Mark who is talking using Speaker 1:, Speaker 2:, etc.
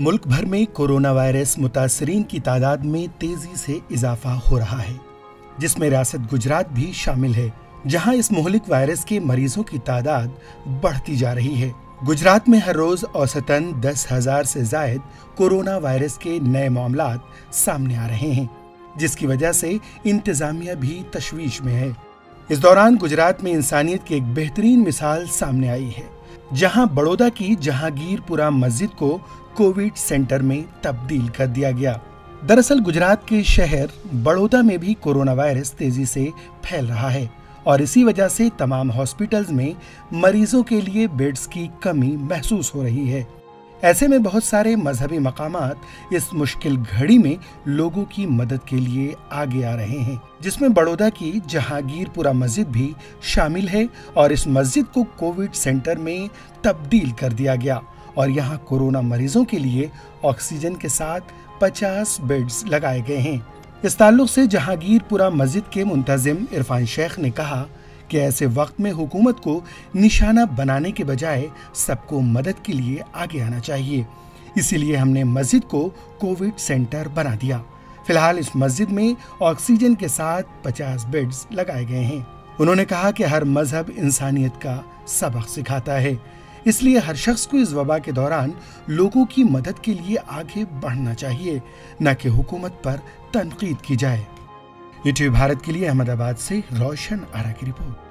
Speaker 1: मुल्क भर में कोरोना वायरस मुतासरीन की तादाद में तेजी से इजाफा हो रहा है, जिसमें रियासत गुजरात भी शामिल है, जहां इस मुहलिक वायरस के मरीजों की तादाद बढ़ती जा रही है। गुजरात में हर रोज औसतन 10,000 से जायद कोरोना वायरस के नए मामलात सामने आ रहे हैं, जिसकी वजह से इंतजामिया भी तशवीश में है। इस दौरान गुजरात में इंसानियत की एक बेहतरीन मिसाल सामने आई है, जहां बड़ौदा की जहांगीरपुरा मस्जिद को कोविड सेंटर में तब्दील कर दिया गया। दरअसल गुजरात के शहर बड़ौदा में भी कोरोना वायरस तेजी से फैल रहा है और इसी वजह से तमाम हॉस्पिटल्स में मरीजों के लिए बेड्स की कमी महसूस हो रही है। ऐसे में बहुत सारे मजहबी मकामात इस मुश्किल घड़ी में लोगों की मदद के लिए आगे आ रहे हैं, जिसमें बड़ौदा की जहांगीरपुरा मस्जिद भी शामिल है और इस मस्जिद को कोविड सेंटर में तब्दील कर दिया गया और यहाँ कोरोना मरीजों के लिए ऑक्सीजन के साथ 50 बेड्स लगाए गए हैं। इस ताल्लुक से जहांगीरपुरा मस्जिद के मुंतजिम इरफान शेख ने कहा कि ऐसे वक्त में हुकूमत को निशाना बनाने के बजाय सबको मदद के लिए आगे आना चाहिए। इसीलिए हमने मस्जिद को कोविड सेंटर बना दिया। फिलहाल इस मस्जिद में ऑक्सीजन के साथ 50 बेड्स लगाए गए हैं। उन्होंने कहा कि हर मजहब इंसानियत का सबक सिखाता है, इसलिए हर शख्स को इस वबा के दौरान लोगों की मदद के लिए आगे बढ़ना चाहिए, न कि हुकूमत पर तनकीद की जाए। यूट्यूब भारत के लिए अहमदाबाद से रोशन आरा की रिपोर्ट।